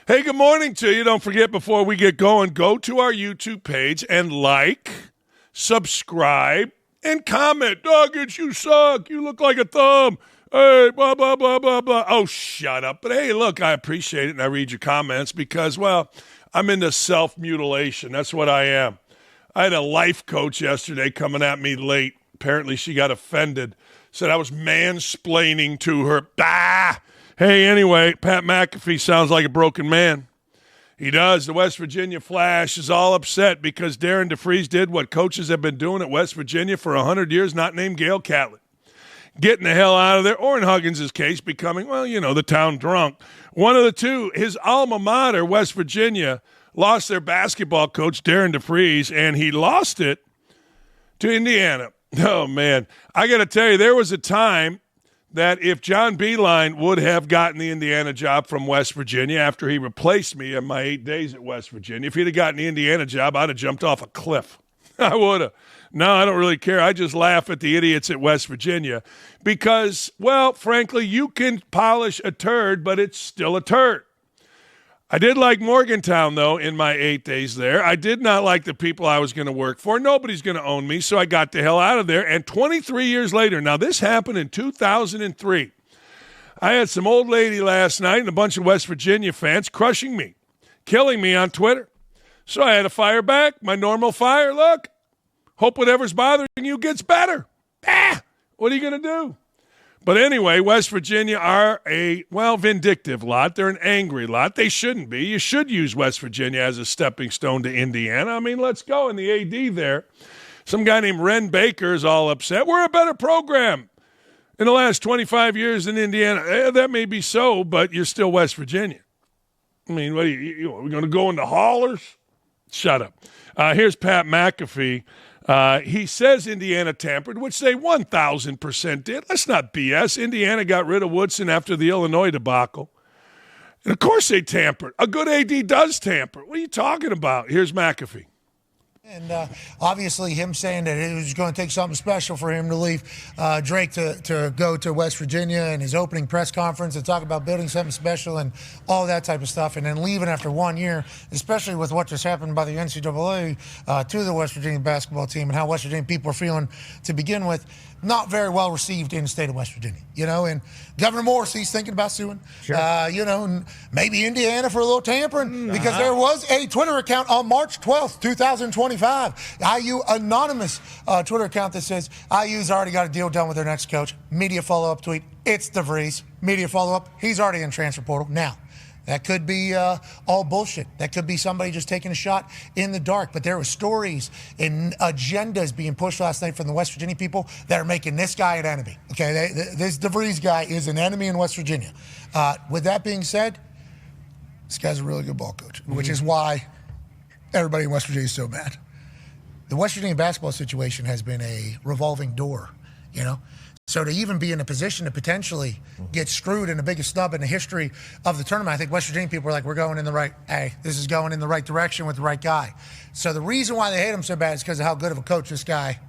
Hey, good morning to you. Don't forget, before we get going, go to our YouTube page and like, subscribe, and comment. Dakich, you suck. You look like a thumb. Hey, blah, blah, blah, blah, blah. Oh, shut up. But hey, look, I appreciate it, and I read your comments because, well, I'm into self-mutilation. That's what I am. I had a life coach yesterday coming at me late. Apparently, she got offended. Said I was mansplaining to her. Bah! Hey, anyway, Pat McAfee sounds like a broken man. He does. The West Virginia Flash is all upset because Darian DeVries did what coaches have been doing at West Virginia for 100 years, not named Gail Catlett. Getting the hell out of there, or in Huggins' case, becoming, well, you know, the town drunk. One of the two, his alma mater, West Virginia, lost their basketball coach, Darian DeVries, and he lost it to Indiana. Oh, man. I got to tell you, there was a time that if John Beilein would have gotten the Indiana job from West Virginia after he replaced me in my 8 days at West Virginia, if he'd have gotten the Indiana job, I'd have jumped off a cliff. I would have. No, I don't really care. I just laugh at the idiots at West Virginia because, well, frankly, you can polish a turd, but it's still a turd. I did like Morgantown, though, in my 8 days there. I did not like the people I was going to work for. Nobody's going to own me, so I got the hell out of there. And 23 years later, now this happened in 2003. I had some old lady last night and a bunch of West Virginia fans crushing me, killing me on Twitter. So I had to fire back, my normal fire. Look, hope whatever's bothering you gets better. What are you going to do? But anyway, West Virginia are a, well, vindictive lot. They're an angry lot. They shouldn't be. You should use West Virginia as a stepping stone to Indiana. I mean, let's go. And the AD there, some guy named Ren Baker is all upset. We're a better program in the last 25 years than Indiana. That may be so, but you're still West Virginia. I mean, what are we're going to go into haulers? Shut up. Here's Pat McAfee. He says Indiana tampered, which they 1,000% did. Let's not BS. Indiana got rid of Woodson after the Illinois debacle. And of course they tampered. A good AD does tamper. What are you talking about? Here's McAfee. And obviously him saying that it was going to take something special for him to leave Drake to go to West Virginia and his opening press conference and talk about building something special and all that type of stuff, and then leaving after 1 year, especially with what just happened by the NCAA to the West Virginia basketball team and how West Virginia people are feeling to begin with. Not very well received in the state of West Virginia, and Governor Morrissey's thinking about suing, sure. And maybe Indiana for a little tampering because there was a Twitter account on March 12th, 2025, IU anonymous Twitter account that says IU's already got a deal done with their next coach. Media follow-up tweet, it's DeVries. Media follow-up, he's already in transfer portal. Now, that could be all bullshit. That could be somebody just taking a shot in the dark. But there were stories and agendas being pushed last night from the West Virginia people that are making this guy an enemy. Okay, this DeVries guy is an enemy in West Virginia. With that being said, this guy's a really good ball coach, which is why everybody in West Virginia is so mad. The West Virginia basketball situation has been a revolving door, So to even be in a position to potentially get screwed in the biggest snub in the history of the tournament, I think West Virginia people are like, this is going in the right direction with the right guy. So the reason why they hate him so bad is because of how good of a coach this guy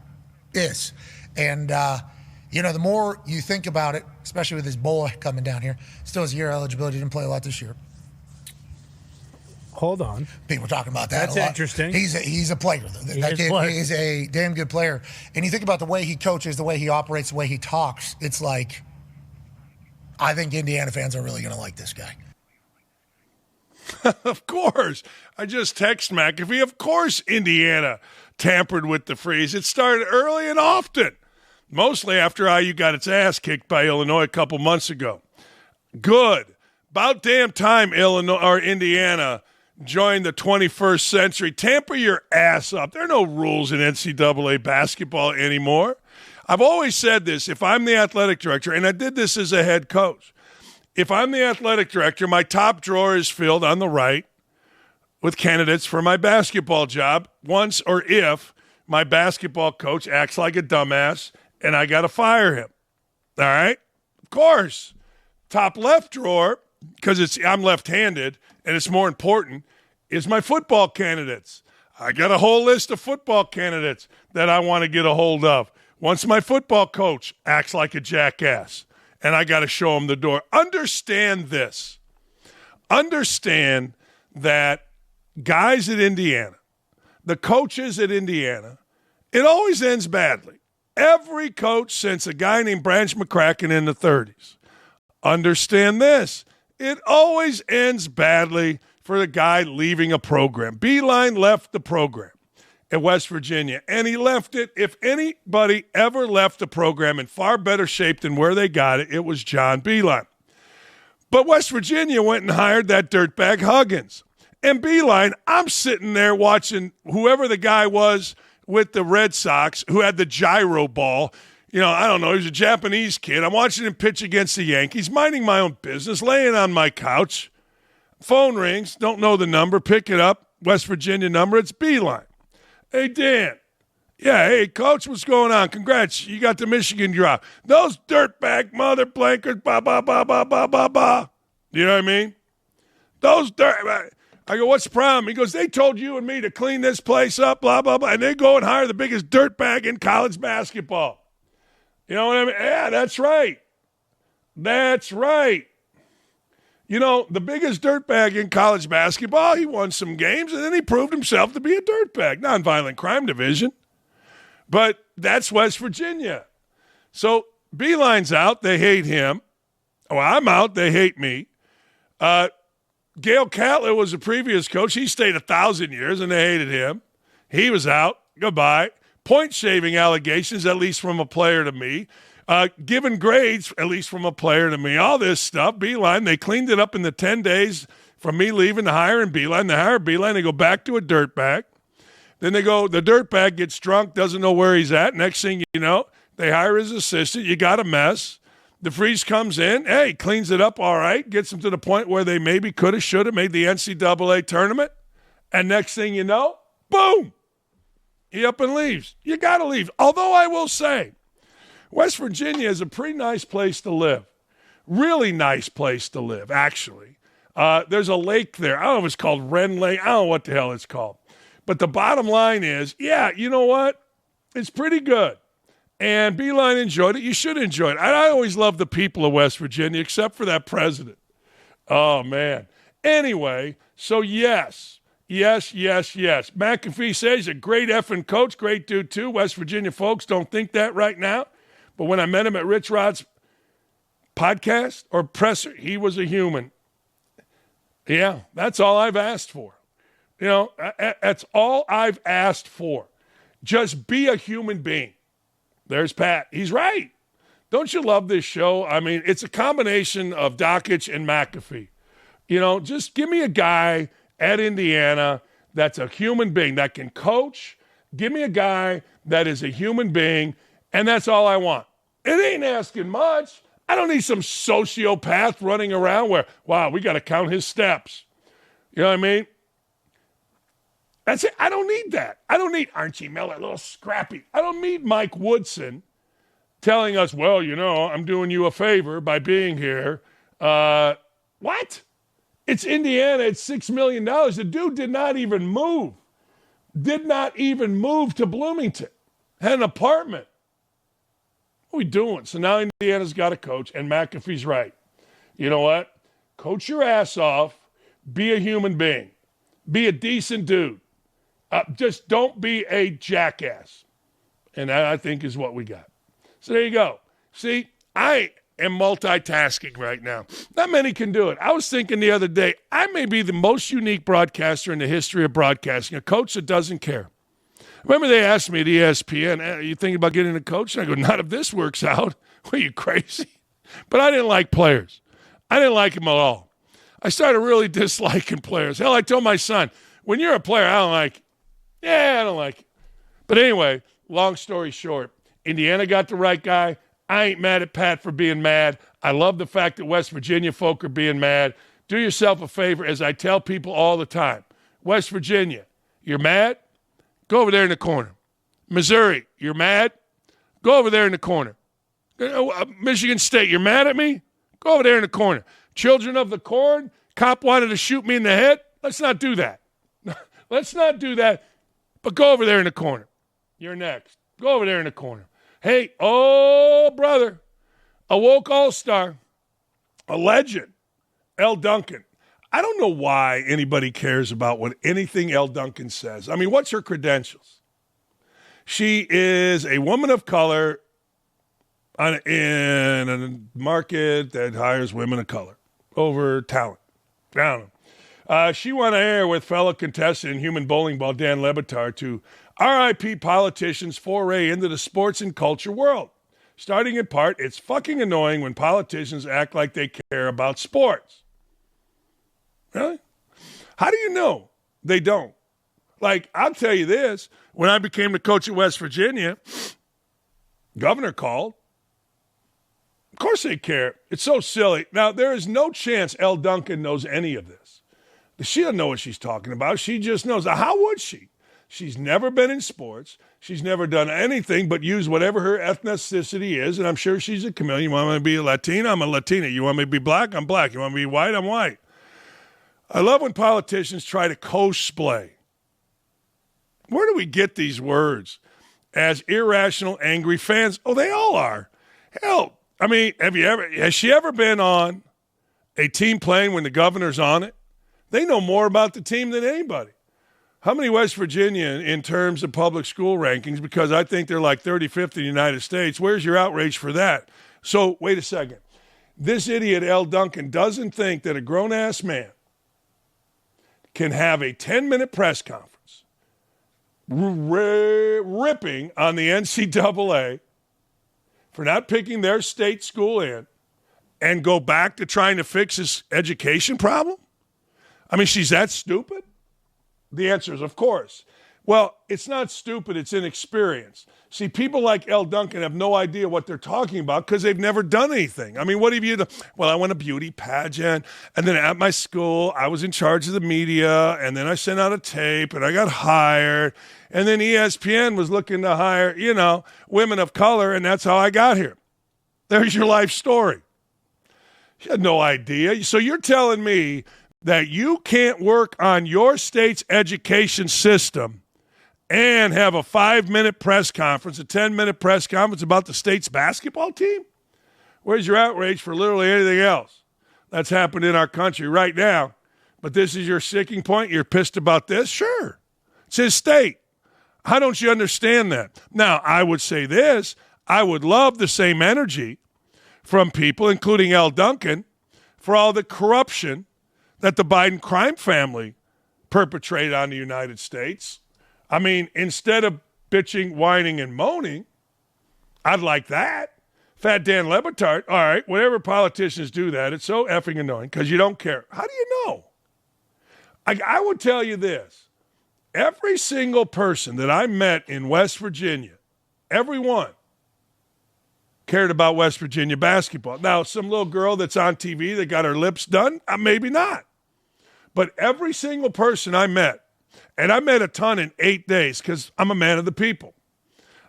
is. And, the more you think about it, especially with his boy coming down here, still has a year eligibility, didn't play a lot this year. Hold on. People are talking about that. That's a lot. interesting. He's a player. That kid is a damn good player. And you think about the way he coaches, the way he operates, the way he talks. It's like, I think Indiana fans are really going to like this guy. Of course. I just text McAfee. Of course Indiana tampered with DeVries. It started early and often, mostly after IU got its ass kicked by Illinois a couple months ago. Good. About damn time Indiana join the 21st century. Tamper your ass up. There are no rules in NCAA basketball anymore. I've always said this. If I'm the athletic director, and I did this as a head coach, if I'm the athletic director, my top drawer is filled on the right with candidates for my basketball job once or if my basketball coach acts like a dumbass and I got to fire him. All right? Of course. Top left drawer, because I'm left-handed and it's more important, is my football candidates. I got a whole list of football candidates that I want to get a hold of. Once my football coach acts like a jackass, and I got to show him the door. Understand this. understand that guys at Indiana, the coaches at Indiana, it always ends badly. Every coach since a guy named Branch McCracken in the 30s. Understand this. It always ends badly for the guy leaving a program. Beeline left the program at West Virginia, and he left it. If anybody ever left a program in far better shape than where they got it, it was John Beeline. But West Virginia went and hired that dirtbag Huggins. And Beeline, I'm sitting there watching whoever the guy was with the Red Sox who had the gyro ball. You know, I don't know, he was a Japanese kid. I'm watching him pitch against the Yankees, minding my own business, laying on my couch. Phone rings, don't know the number, pick it up, West Virginia number, it's Beeline. Hey, Dan. Yeah, hey, Coach, what's going on? Congrats, you got the Michigan job. Those dirtbag mother blankers, ba, ba, ba, ba, ba, ba, ba. You know what I mean? Those dirtbag. I go, what's the problem? He goes, they told you and me to clean this place up, blah, blah, blah, and they go and hire the biggest dirtbag in college basketball. You know what I mean? Yeah, that's right. That's right. You know, the biggest dirtbag in college basketball, he won some games, and then he proved himself to be a dirtbag. Nonviolent crime division. But that's West Virginia. So Beeline's out. They hate him. Oh, I'm out. They hate me. Gail Cattler was the previous coach. He stayed 1,000 years, and they hated him. He was out. Goodbye. Point-shaving allegations, at least from a player to me. Giving grades, at least from a player to me. All this stuff, Beeline, they cleaned it up in the 10 days from me leaving to hiring Beeline. They hire Beeline. They go back to a dirtbag. Then they go, the dirtbag gets drunk, doesn't know where he's at. Next thing you know, they hire his assistant. You got a mess. DeVries comes in. Hey, cleans it up all right. Gets them to the point where they maybe could have, should have made the NCAA tournament. And next thing you know, boom. He up and leaves. You got to leave. Although I will say, West Virginia is a pretty nice place to live. Really nice place to live, actually. There's a lake there. I don't know if it's called Wren Lake. I don't know what the hell it's called. But the bottom line is, yeah, you know what? It's pretty good. And Beeline enjoyed it. You should enjoy it. I always love the people of West Virginia, except for that president. Oh, man. Anyway, so yes. McAfee says he's a great effing coach, great dude too. West Virginia folks don't think that right now. But when I met him at Rich Rod's podcast or presser, he was a human. Yeah, that's all I've asked for. You know, that's all I've asked for. Just be a human being. There's Pat. He's right. Don't you love this show? I mean, it's a combination of Dakich and McAfee. You know, just give me a guy at Indiana that's a human being that can coach. Give me a guy that is a human being, and that's all I want. It ain't asking much. I don't need some sociopath running around where, wow, we got to count his steps. You know what I mean? That's it. I don't need that. I don't need Archie Miller, a little scrappy. I don't need Mike Woodson telling us, well, you know, I'm doing you a favor by being here. What? It's Indiana. It's $6 million. The dude did not even move. Did not even move to Bloomington. Had an apartment. What are we doing? So now Indiana's got a coach, and McAfee's right. You know what? Coach your ass off. Be a human being. Be a decent dude. Just don't be a jackass. And that, I think, is what we got. So there you go. See, I am multitasking right now. Not many can do it. I was thinking the other day, I may be the most unique broadcaster in the history of broadcasting, a coach that doesn't care. Remember they asked me at ESPN, are you thinking about getting a coach? And I go, not if this works out. Are you crazy? But I didn't like players. I didn't like them at all. I started really disliking players. Hell, I told my son, when you're a player, I don't like it. Yeah, I don't like it. But anyway, long story short, Indiana got the right guy. I ain't mad at Pat for being mad. I love the fact that West Virginia folk are being mad. Do yourself a favor, as I tell people all the time. West Virginia, you're mad? Go over there in the corner. Missouri, you're mad? Go over there in the corner. Michigan State, you're mad at me? Go over there in the corner. Children of the Corn, cop wanted to shoot me in the head. Let's not do that. Let's not do that. But go over there in the corner. You're next. Go over there in the corner. Hey, oh, brother, a woke all-star, a legend, Elle Duncan. I don't know why anybody cares about what anything Elle Duncan says. I mean, what's her credentials? She is a woman of color in a market that hires women of color over talent. I don't know. She went on air with fellow contestant and human bowling ball Dan Le Batard to RIP politicians' foray into the sports and culture world. Starting in part, it's fucking annoying when politicians act like they care about sports. Really? How do you know they don't? Like, I'll tell you this. When I became the coach at West Virginia, governor called. Of course they care. It's so silly. Now, there is no chance Elle Duncan knows any of this. She doesn't know what she's talking about. She just knows. How would she? She's never been in sports. She's never done anything but use whatever her ethnicity is, and I'm sure she's a chameleon. You want me to be a Latina? I'm a Latina. You want me to be black? I'm black. You want me to be white? I'm white. I love when politicians try to cosplay. Where do we get these words? As irrational, angry fans? Oh, they all are. Hell, I mean, has she ever been on a team playing when the governor's on it? They know more about the team than anybody. How many West Virginia in terms of public school rankings? Because I think they're like 35th in the United States. Where's your outrage for that? So, wait a second. This idiot, Elle Duncan, doesn't think that a grown-ass man can have a 10-minute press conference ripping on the NCAA for not picking their state school in and go back to trying to fix his education problem? I mean, she's that stupid? The answer is, of course. Well, it's not stupid. It's inexperience. See, people like Elle Duncan have no idea what they're talking about because they've never done anything. I mean, what have you done? Well, I won a beauty pageant, and then at my school, I was in charge of the media, and then I sent out a tape, and I got hired, and then ESPN was looking to hire, women of color, and that's how I got here. There's your life story. You had no idea. So you're telling me that you can't work on your state's education system and have a 5-minute press conference, a 10-minute press conference about the state's basketball team? Where's your outrage for literally anything else that's happened in our country right now? But this is your sticking point? You're pissed about this? Sure. It's his state. How don't you understand that? Now, I would say this. I would love the same energy from people, including Elle Duncan, for all the corruption that the Biden crime family perpetrated on the United States. I mean, instead of bitching, whining, and moaning, I'd like that. Fat Dan Le Batard, all right, whenever politicians do that, it's so effing annoying because you don't care. How do you know? I would tell you this. Every single person that I met in West Virginia, everyone, cared about West Virginia basketball. Now, some little girl that's on TV that got her lips done, maybe not. But every single person I met, and I met a ton in 8 days because I'm a man of the people.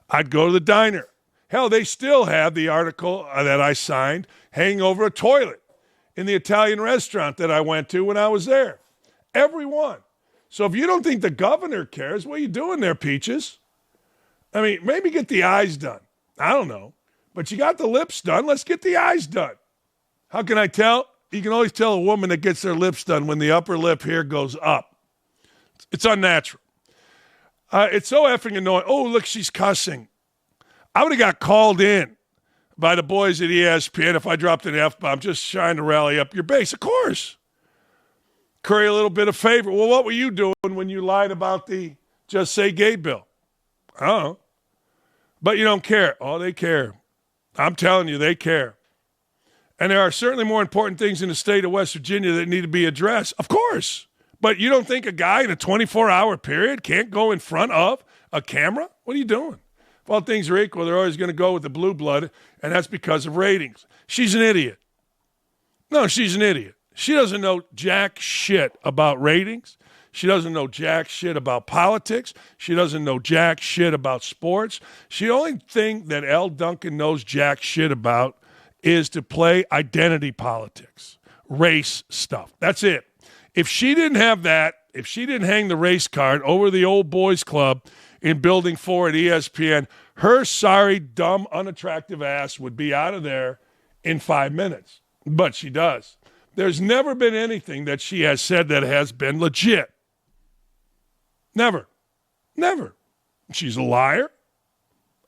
I'd go to the diner. Hell, they still have the article that I signed hanging over a toilet in the Italian restaurant that I went to when I was there. Everyone. So if you don't think the governor cares, what are you doing there, Peaches? I mean, maybe get the eyes done. I don't know. But you got the lips done. Let's get the eyes done. How can I tell? You can always tell a woman that gets their lips done when the upper lip here goes up. It's unnatural. It's so effing annoying. Oh, look, she's cussing. I would have got called in by the boys at ESPN if I dropped an F-bomb, just trying to rally up your base. Of course. Curry a little bit of favor. Well, what were you doing when you lied about the Just Say Gay bill? I don't know. But you don't care. Oh, they care. I'm telling you, they care. And there are certainly more important things in the state of West Virginia that need to be addressed. Of course. But you don't think a guy in a 24-hour period can't go in front of a camera? What are you doing? If all things are equal, they're always going to go with the blue blood, and that's because of ratings. She's an idiot. No, she's an idiot. She doesn't know jack shit about ratings. She doesn't know jack shit about politics. She doesn't know jack shit about sports. The only thing that Elle Duncan knows jack shit about is to play identity politics, race stuff. That's it. If she didn't have that, if she didn't hang the race card over the old boys club in Building 4 at ESPN, her sorry, dumb, unattractive ass would be out of there in 5 minutes. But she does. There's never been anything that she has said that has been legit. Never. Never. She's a liar,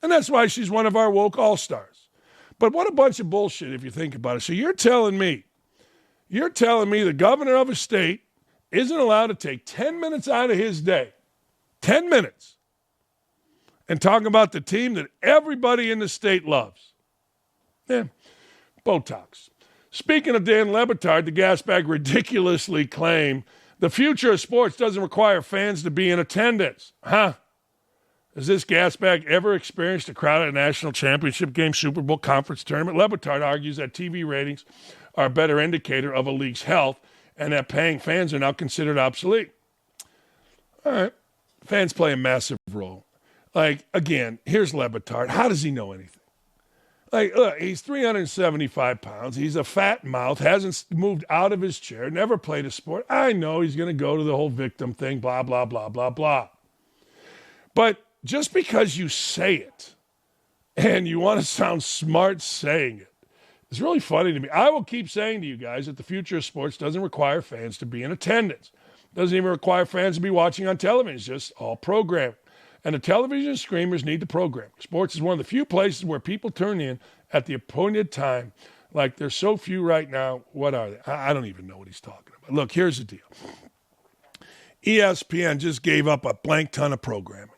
and that's why she's one of our woke all-stars. But what a bunch of bullshit if you think about it. So you're telling me the governor of a state isn't allowed to take 10 minutes out of his day, 10 minutes, and talk about the team that everybody in the state loves. Yeah, Botox. Speaking of Dan Le Batard, the gasbag ridiculously claimed the future of sports doesn't require fans to be in attendance. Huh? Has this gasbag ever experienced a crowd at a national championship game, Super Bowl, conference tournament? Le Batard argues that TV ratings are a better indicator of a league's health and that paying fans are now considered obsolete. All right. Fans play a massive role. Like, again, here's Le Batard. How does he know anything? Like, look, he's 375 pounds. He's a fat mouth, hasn't moved out of his chair, never played a sport. I know he's going to go to the whole victim thing, blah, blah, blah, blah, blah. But just because you say it and you want to sound smart saying it, it's really funny to me. I will keep saying to you guys that the future of sports doesn't require fans to be in attendance. Doesn't even require fans to be watching on television. It's just all programming. And the television screamers need the program. Sports is one of the few places where people turn in at the appointed time. Like, there's so few right now. What are they? I don't even know what he's talking about. Look, here's the deal. ESPN just gave up a blank ton of programming.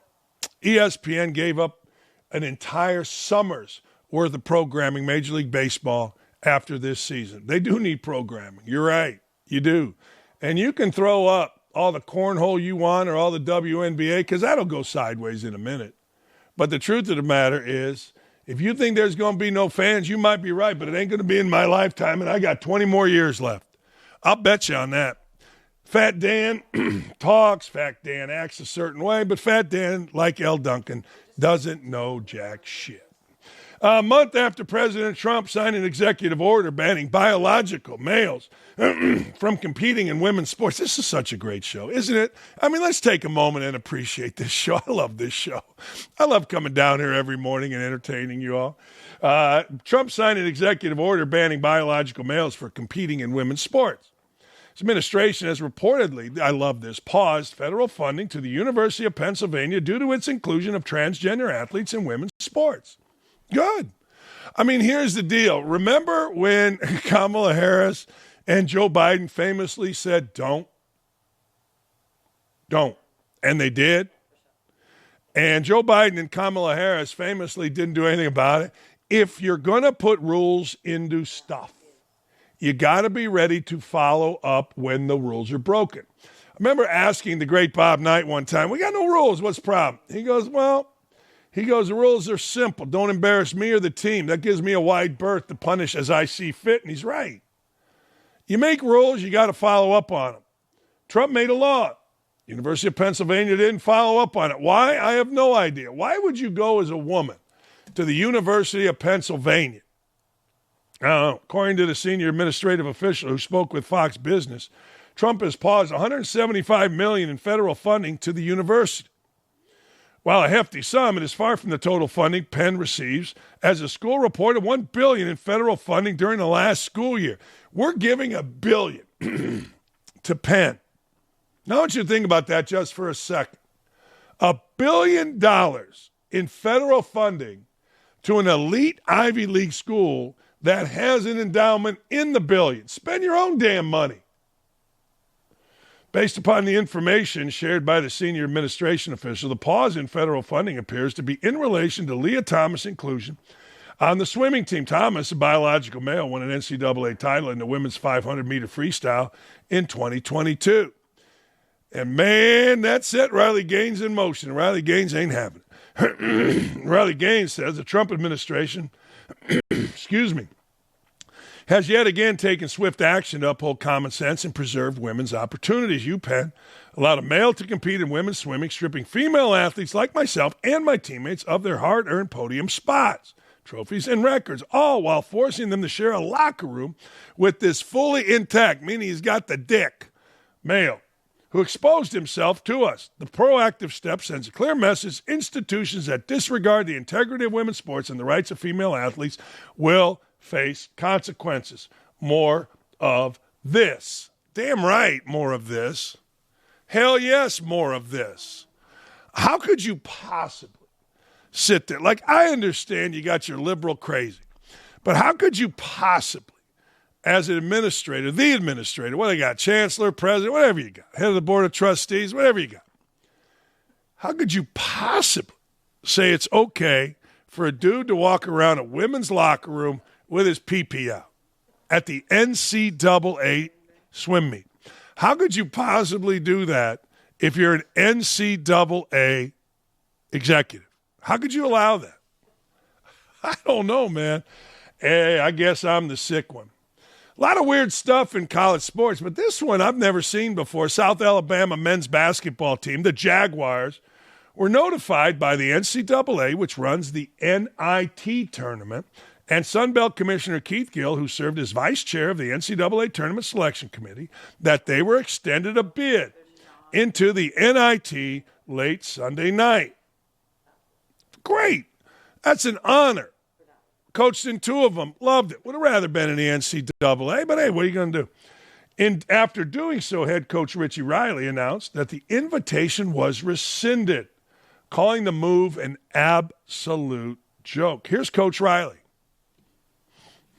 ESPN gave up an entire summer's worth of programming, Major League Baseball, after this season. They do need programming. You're right. You do. And you can throw up all the cornhole you want or all the WNBA, because that'll go sideways in a minute. But the truth of the matter is, if you think there's going to be no fans, you might be right, but it ain't going to be in my lifetime, and I got 20 more years left. I'll bet you on that. Fat Dan talks, Fat Dan acts a certain way, but Fat Dan, like Elle Duncan, doesn't know jack shit. A month after President Trump signed an executive order banning biological males from competing in women's sports. This is such a great show, isn't it? I mean, let's take a moment and appreciate this show. I love this show. I love coming down here every morning and entertaining you all. Trump signed an executive order banning biological males for competing in women's sports. His administration has reportedly, I love this, paused federal funding to the University of Pennsylvania due to its inclusion of transgender athletes in women's sports. Good. I mean, here's the deal. Remember when Kamala Harris and Joe Biden famously said, don't? And they did. And Joe Biden and Kamala Harris famously didn't do anything about it. If you're going to put rules into stuff, you got to be ready to follow up when the rules are broken. I remember asking the great Bob Knight one time, we got no rules. What's the problem? He goes, the rules are simple. Don't embarrass me or the team. That gives me a wide berth to punish as I see fit. And he's right. You make rules, you got to follow up on them. Trump made a law. University of Pennsylvania didn't follow up on it. Why? I have no idea. Why would you go as a woman to the University of Pennsylvania? I don't know. According to the senior administrative official who spoke with Fox Business, Trump has paused $175 million in federal funding to the university. While a hefty sum, it is far from the total funding Penn receives, as the school reported $1 billion in federal funding during the last school year. We're giving $1 billion to Penn. Now I want you to think about that just for a second. $1 billion in federal funding to an elite Ivy League school that has an endowment in the billions. Spend your own damn money. Based upon the information shared by the senior administration official, the pause in federal funding appears to be in relation to Leah Thomas' inclusion on the swimming team. Thomas, a biological male, won an NCAA title in the women's 500-meter freestyle in 2022. And, man, that set Riley Gaines in motion. Riley Gaines ain't having it. Riley Gaines says the Trump administration, has yet again taken swift action to uphold common sense and preserve women's opportunities. UPenn allowed a male to compete in women's swimming, stripping female athletes like myself and my teammates of their hard-earned podium spots, trophies, and records, all while forcing them to share a locker room with this fully intact, meaning he's got the dick, male, who exposed himself to us. The proactive step sends a clear message. Institutions that disregard the integrity of women's sports and the rights of female athletes will face consequences. More of This. Damn right, more of this. Hell yes, more of this. How could you possibly sit there? Like, I understand you got your liberal crazy, but how could you possibly, as an administrator, the administrator, what do you got, chancellor, president, whatever you got, head of the board of trustees, whatever you got, how could you possibly say it's okay for a dude to walk around a women's locker room with his pee-pee out at the NCAA swim meet? How could you possibly do that if you're an NCAA executive? How could you allow that? I don't know, man. Hey, I guess I'm the sick one. A lot of weird stuff in college sports, but this one I've never seen before. South Alabama men's basketball team, the Jaguars, were notified by the NCAA, which runs the NIT tournament, and Sunbelt Commissioner Keith Gill, who served as vice chair of the NCAA Tournament Selection Committee, that they were extended a bid into the NIT late Sunday night. Great. That's an honor. Coached in two of them. Loved it. Would have rather been in the NCAA, but hey, what are you going to do? After doing so, head coach Richie Riley announced that the invitation was rescinded, calling the move an absolute joke. Here's Coach Riley.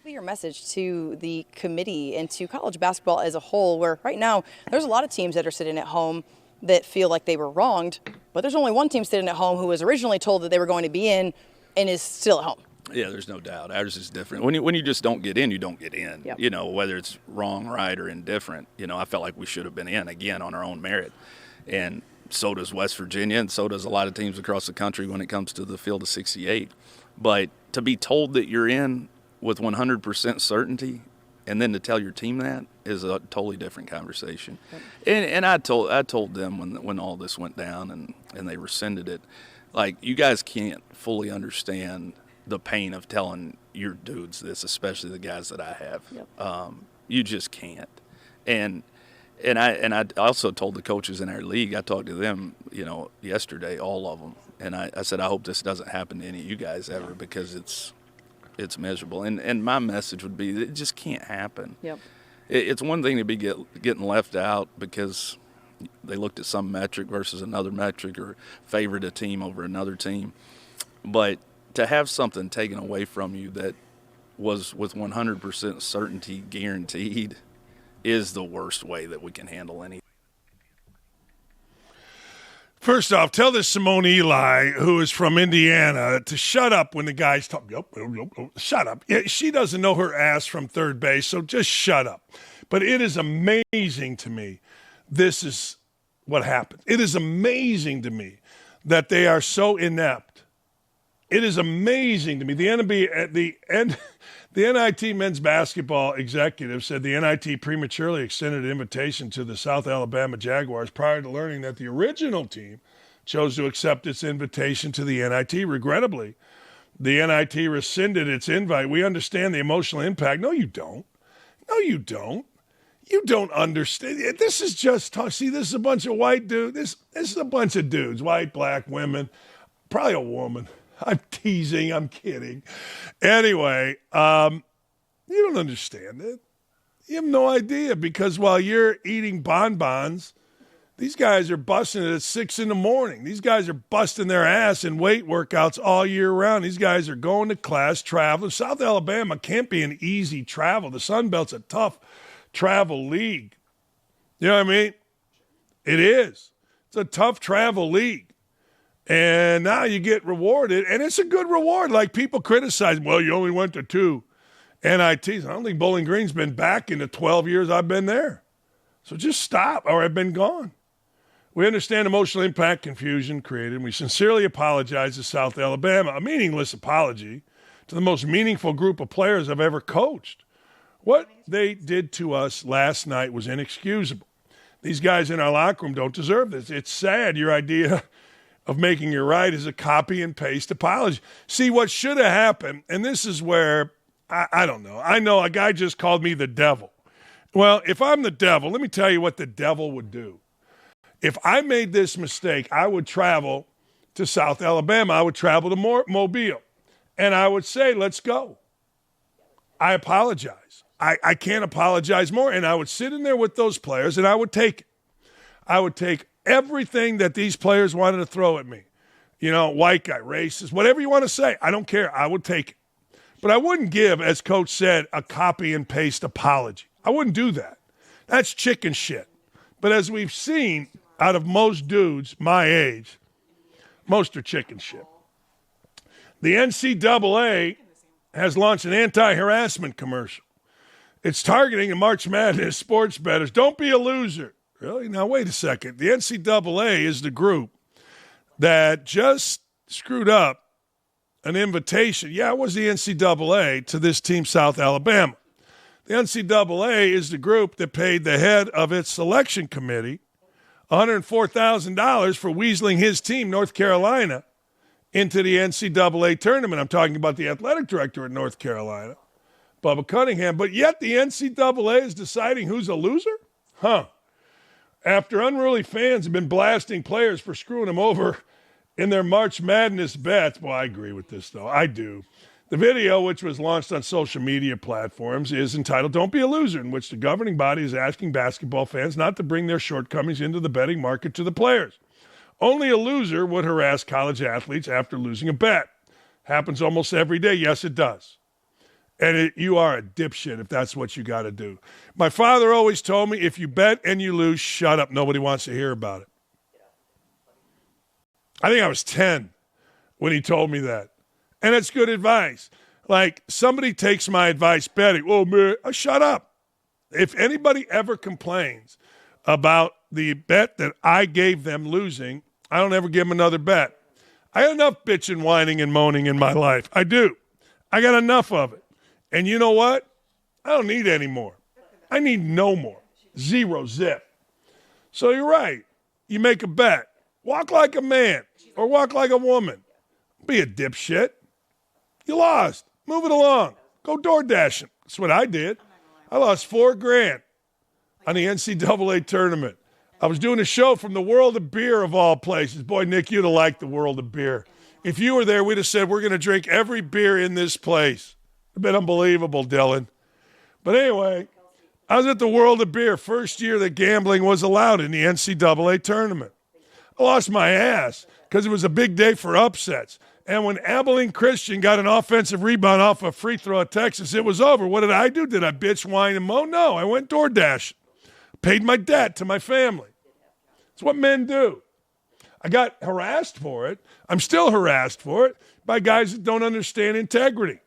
Your message to the committee and to college basketball as a whole, where right now there's a lot of teams that are sitting at home that feel like they were wronged, but there's only one team sitting at home who was originally told that they were going to be in and is still at home. Yeah, there's no doubt. Ours is different. When you just don't get in, you don't get in. Yep. You know, whether it's wrong, right, or indifferent. You know, I felt like we should have been in again on our own merit, and so does West Virginia, and so does a lot of teams across the country when it comes to the field of 68. But to be told that you're in with 100% certainty, and then to tell your team that is a totally different conversation. And I told them when all this went down and they rescinded it, like, you guys can't fully understand the pain of telling your dudes this, especially the guys that I have. Yep. You just can't. And I also told the coaches in our league, I talked to them, yesterday, all of them, and I said, I hope this doesn't happen to any of you guys ever, because it's miserable. And my message would be, it just can't happen. Yep. It's one thing to be getting left out because they looked at some metric versus another metric or favored a team over another team. But to have something taken away from you that was with 100% certainty guaranteed is the worst way that we can handle anything. First off, tell this Simone Eli, who is from Indiana, to shut up when the guys talk. Shut up. She doesn't know her ass from third base, so just shut up. But it is amazing to me. This is what happened. It is amazing to me that they are so inept. It is amazing to me. The NIT men's basketball executive said the NIT prematurely extended an invitation to the South Alabama Jaguars prior to learning that the original team chose to accept its invitation to the NIT. Regrettably, the NIT rescinded its invite. We understand the emotional impact. No, you don't. No, you don't. You don't understand. This is just talk. See, this is a bunch of white dudes. This is a bunch of dudes, white, black, women, probably a woman. I'm teasing. I'm kidding. Anyway, you don't understand it. You have no idea, because while you're eating bonbons, these guys are busting it at 6 a.m. These guys are busting their ass in weight workouts all year round. These guys are going to class, traveling. South Alabama can't be an easy travel. The Sun Belt's a tough travel league. You know what I mean? It is. It's a tough travel league. And now you get rewarded, and it's a good reward. Like, people criticize, well, you only went to 2 NITs. I don't think Bowling Green's been back in the 12 years I've been there. So just stop, or I've been gone. We understand emotional impact confusion created, and we sincerely apologize to South Alabama. A meaningless apology to the most meaningful group of players I've ever coached. What they did to us last night was inexcusable. These guys in our locker room don't deserve this. It's sad your idea of making it right is a copy and paste apology. See, what should have happened, and this is where, I don't know. I know a guy just called me the devil. Well, if I'm the devil, let me tell you what the devil would do. If I made this mistake, I would travel to South Alabama. I would travel to Mobile, and I would say, let's go. I apologize. I can't apologize more. And I would sit in there with those players, and I would take it. I would take everything that these players wanted to throw at me. You know, white guy, racist, whatever you want to say. I don't care. I would take it. But I wouldn't give, as Coach said, a copy and paste apology. I wouldn't do that. That's chicken shit. But as we've seen out of most dudes my age, most are chicken shit. The NCAA has launched an anti-harassment commercial. It's targeting the March Madness sports bettors. Don't be a loser. Really? Now, wait a second. The NCAA is the group that just screwed up an invitation. Yeah, it was the NCAA to this team, South Alabama. The NCAA is the group that paid the head of its selection committee $104,000 for weaseling his team, North Carolina, into the NCAA tournament. I'm talking about the athletic director at North Carolina, Bubba Cunningham. But yet the NCAA is deciding who's a loser? Huh. After unruly fans have been blasting players for screwing them over in their March Madness bets. Well, I agree with this, though. I do. The video, which was launched on social media platforms, is entitled Don't Be a Loser, in which the governing body is asking basketball fans not to bring their shortcomings into the betting market to the players. Only a loser would harass college athletes after losing a bet. Happens almost every day. Yes, it does. And you are a dipshit if that's what you got to do. My father always told me, if you bet and you lose, shut up. Nobody wants to hear about it. I think I was 10 when he told me that. And it's good advice. Like, somebody takes my advice betting, oh, man, shut up. If anybody ever complains about the bet that I gave them losing, I don't ever give them another bet. I got enough bitching, whining, and moaning in my life. I do. I got enough of it. And you know what? I don't need any more. I need no more. Zero, zip. So you're right. You make a bet. Walk like a man or walk like a woman. Be a dipshit. You lost. Move it along. Go door dashing. That's what I did. I lost $4,000 on the NCAA tournament. I was doing a show from the World of Beer of all places. Boy, Nick, you'd have liked the World of Beer. If you were there, we'd have said, we're going to drink every beer in this place. It'd been unbelievable, Dylan. But anyway, I was at the World of Beer, first year that gambling was allowed in the NCAA tournament. I lost my ass because it was a big day for upsets. And when Abilene Christian got an offensive rebound off a free throw at Texas, it was over. What did I do? Did I bitch, whine, and moan? No, I went DoorDash. Paid my debt to my family. It's what men do. I got harassed for it. I'm still harassed for it by guys that don't understand integrity.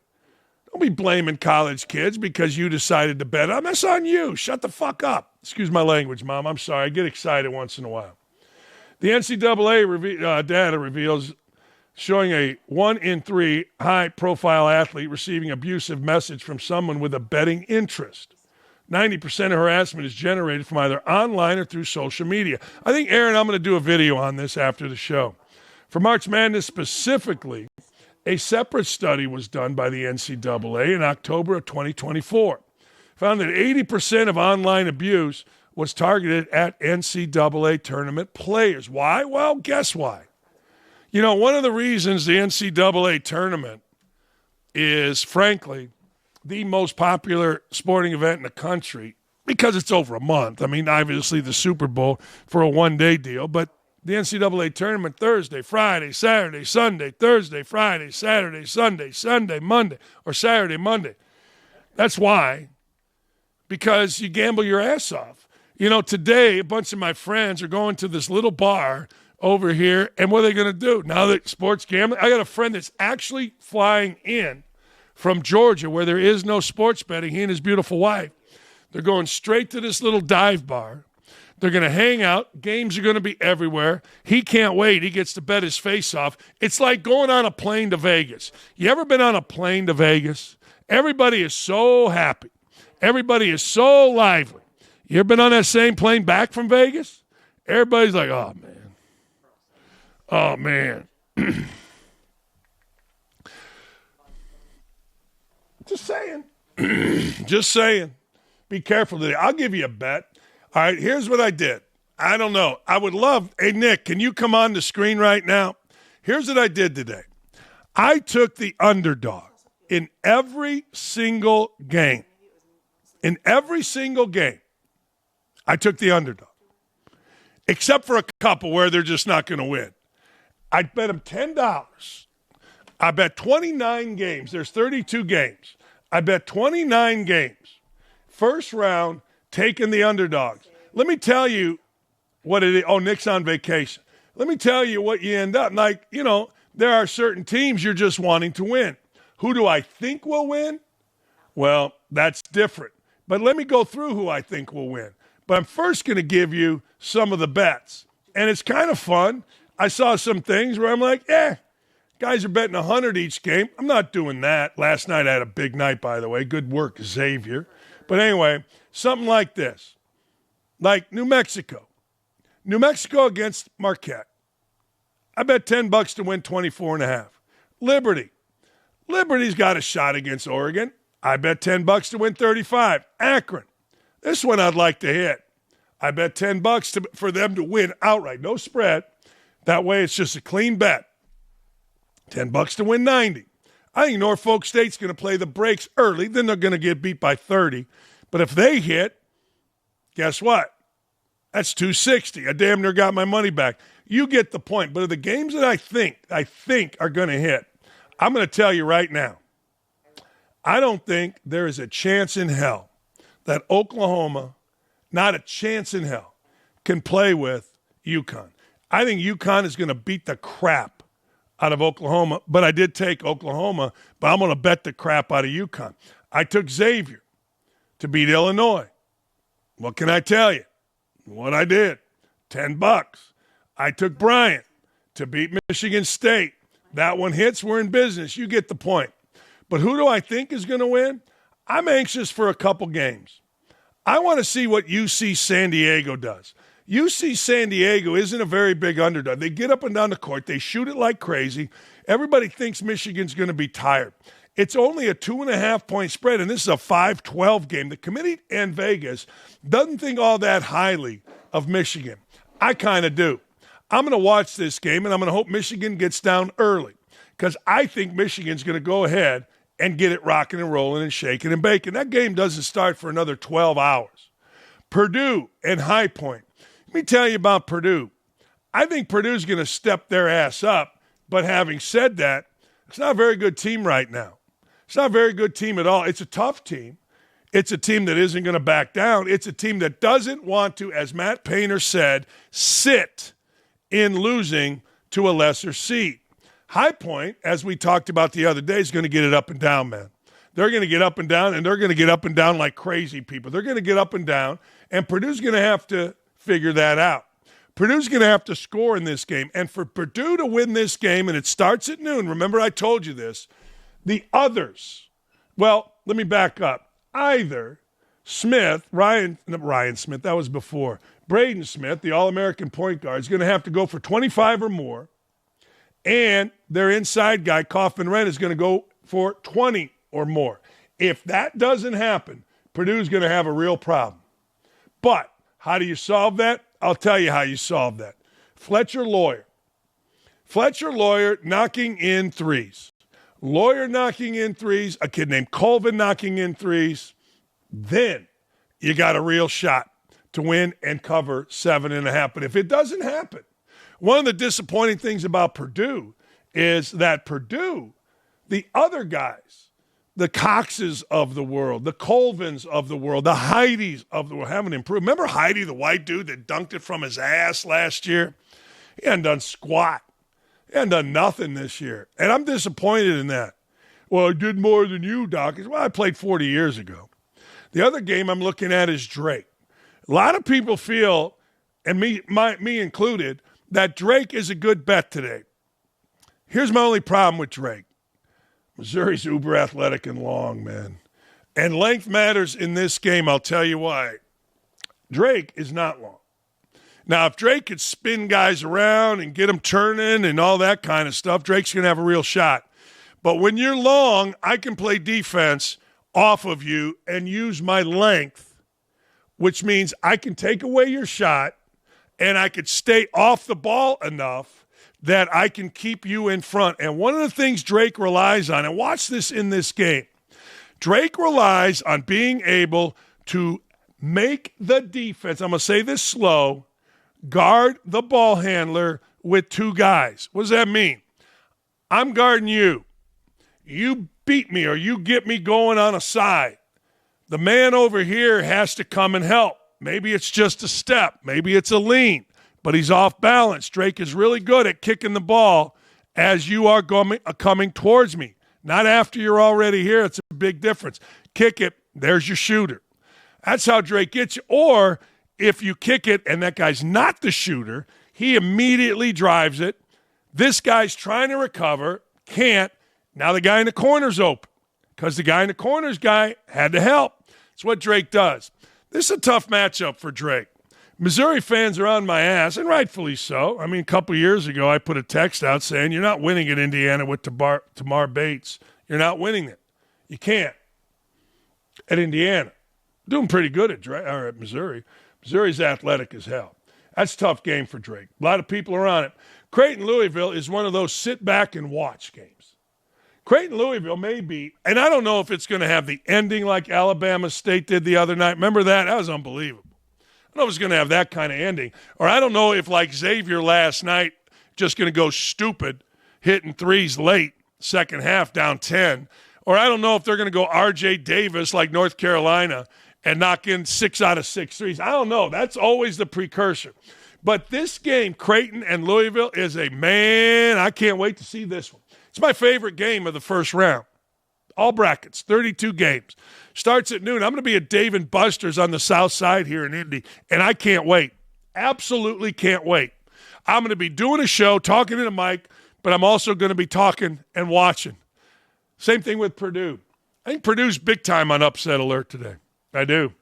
Don't be blaming college kids because you decided to bet on. That's on you. Shut the fuck up. Excuse my language, Mom. I'm sorry. I get excited once in a while. The NCAA data reveals showing a 1 in 3 high-profile athlete receiving abusive message from someone with a betting interest. 90% of harassment is generated from either online or through social media. I think, Aaron, I'm going to do a video on this after the show. For March Madness specifically, a separate study was done by the NCAA in October of 2024. Found that 80% of online abuse was targeted at NCAA tournament players. Why? Well, guess why? You know, one of the reasons the NCAA tournament is, frankly, the most popular sporting event in the country because it's over a month. I mean, obviously the Super Bowl for a one-day deal, but the NCAA tournament Thursday, Friday, Saturday, Sunday, Thursday, Friday, Saturday, Sunday, Sunday, Monday, or Saturday, Monday. That's why. Because you gamble your ass off. You know, today a bunch of my friends are going to this little bar over here, and what are they going to do? Now that sports gambling, I got a friend that's actually flying in from Georgia where there is no sports betting, he and his beautiful wife. They're going straight to this little dive bar. They're going to hang out. Games are going to be everywhere. He can't wait. He gets to bet his face off. It's like going on a plane to Vegas. You ever been on a plane to Vegas? Everybody is so happy. Everybody is so lively. You ever been on that same plane back from Vegas? Everybody's like, oh, man. Oh, man. Just saying. Just saying. Be careful today. I'll give you a bet. All right, here's what I did. I don't know. I would love, hey, Nick, can you come on the screen right now? Here's what I did today. I took the underdog in every single game. In every single game, I took the underdog, except for a couple where they're just not going to win. I bet them $10. I bet 29 games. There's 32 games. I bet 29 games. First round, taking the underdogs. Let me tell you what it is. Oh, Nick's on vacation. Let me tell you what you end up. Like, there are certain teams you're just wanting to win. Who do I think will win? Well, that's different. But let me go through who I think will win. But I'm first going to give you some of the bets. And it's kind of fun. I saw some things where I'm like, guys are betting 100 each game. I'm not doing that. Last night I had a big night, by the way. Good work, Xavier. But anyway, something like this. Like New Mexico. New Mexico against Marquette. I bet $10 to win 24.5. Liberty. Liberty's got a shot against Oregon. I bet $10 to win 35. Akron. This one I'd like to hit. I bet $10 for them to win outright. No spread. That way it's just a clean bet. $10 to win 90. I think Norfolk State's going to play the brakes early. Then they're going to get beat by 30. But if they hit, guess what? That's $260. I damn near got my money back. You get the point. But of the games that I think are going to hit, I'm going to tell you right now, I don't think there is a chance in hell that Oklahoma, not a chance in hell, can play with UConn. I think UConn is going to beat the crap out of Oklahoma, but I did take Oklahoma, but I'm going to bet the crap out of UConn. I took Xavier to beat Illinois. What can I tell you? What I did, $10. I took Bryant to beat Michigan State. That one hits, we're in business. You get the point. But who do I think is going to win? I'm anxious for a couple games. I want to see what UC San Diego does. UC San Diego isn't a very big underdog. They get up and down the court. They shoot it like crazy. Everybody thinks Michigan's going to be tired. It's only a 2.5-point spread, and this is a 5-12 game. The committee in Vegas doesn't think all that highly of Michigan. I kind of do. I'm going to watch this game, and I'm going to hope Michigan gets down early because I think Michigan's going to go ahead and get it rocking and rolling and shaking and baking. That game doesn't start for another 12 hours. Purdue and High Point. Let me tell you about Purdue. I think Purdue's going to step their ass up, but having said that, it's not a very good team right now. It's not a very good team at all. It's a tough team. It's a team that isn't going to back down. It's a team that doesn't want to, as Matt Painter said, sit in losing to a lesser seed. High Point, as we talked about the other day, is going to get it up and down, man. They're going to get up and down, and they're going to get up and down like crazy people. They're going to get up and down, and Purdue's going to have to figure that out. Purdue's going to have to score in this game. And for Purdue to win this game, and it starts at noon, remember I told you this, the others, well, let me back up. Either Ryan Smith, that was before, Braden Smith, the All-American point guard, is going to have to go for 25 or more, and their inside guy, Kaufman-Renn, is going to go for 20 or more. If that doesn't happen, Purdue's going to have a real problem. But how do you solve that? I'll tell you how you solve that. Fletcher Lawyer knocking in threes. Lawyer knocking in threes, a kid named Colvin knocking in threes. Then you got a real shot to win and cover 7.5. But if it doesn't happen, one of the disappointing things about Purdue is that Purdue, the other guys, the Coxes of the world, the Colvins of the world, the Heidis of the world haven't improved. Remember Heidi, the white dude that dunked it from his ass last year? He hadn't done squat. He hadn't done nothing this year. And I'm disappointed in that. Well, I did more than you, Doc. Well, I played 40 years ago. The other game I'm looking at is Drake. A lot of people feel, and me included, that Drake is a good bet today. Here's my only problem with Drake. Missouri's uber athletic and long, man. And length matters in this game. I'll tell you why. Drake is not long. Now, if Drake could spin guys around and get them turning and all that kind of stuff, Drake's going to have a real shot. But when you're long, I can play defense off of you and use my length, which means I can take away your shot and I could stay off the ball enough that I can keep you in front. And one of the things Drake relies on, and watch this in this game, Drake relies on being able to make the defense, I'm going to say this slow, guard the ball handler with two guys. What does that mean? I'm guarding you. You beat me or you get me going on a side. The man over here has to come and help. Maybe it's just a step. Maybe it's a lean. But he's off balance. Drake is really good at kicking the ball as you are coming towards me. Not after you're already here. It's a big difference. Kick it. There's your shooter. That's how Drake gets you. Or if you kick it and that guy's not the shooter, he immediately drives it. This guy's trying to recover, can't. Now the guy in the corner's open because the guy in the corner's guy had to help. That's what Drake does. This is a tough matchup for Drake. Missouri fans are on my ass, and rightfully so. I mean, a couple years ago, I put a text out saying, you're not winning at Indiana with Tamar Bates. You're not winning it. You can't. At Indiana. Doing pretty good at Missouri. Missouri's athletic as hell. That's a tough game for Drake. A lot of people are on it. Creighton-Louisville is one of those sit-back-and-watch games. Creighton-Louisville may be, and I don't know if it's going to have the ending like Alabama State did the other night. Remember that? That was unbelievable. I don't know if it's going to have that kind of ending. Or I don't know if, like Xavier last night, just going to go stupid, hitting threes late, second half, down 10. Or I don't know if they're going to go R.J. Davis like North Carolina and knock in 6 out of 6 threes. I don't know. That's always the precursor. But this game, Creighton and Louisville, is I can't wait to see this one. It's my favorite game of the first round. All brackets, 32 games. Starts at noon. I'm going to be at Dave & Buster's on the south side here in Indy, and I can't wait. Absolutely can't wait. I'm going to be doing a show, talking to the mic, but I'm also going to be talking and watching. Same thing with Purdue. I think Purdue's big time on upset alert today. I do.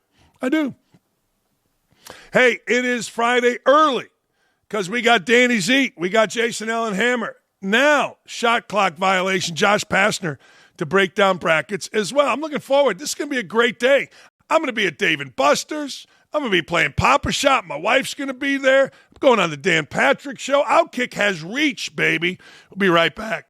Hey, it is Friday early because we got Danny Zeke. We got Jason Allen Hammer. Now, shot clock violation, Josh Pastner to break down brackets as well. I'm looking forward. This is going to be a great day. I'm going to be at Dave & Buster's. I'm going to be playing Papa Shop. My wife's going to be there. I'm going on the Dan Patrick Show. OutKick has reach, baby. We'll be right back.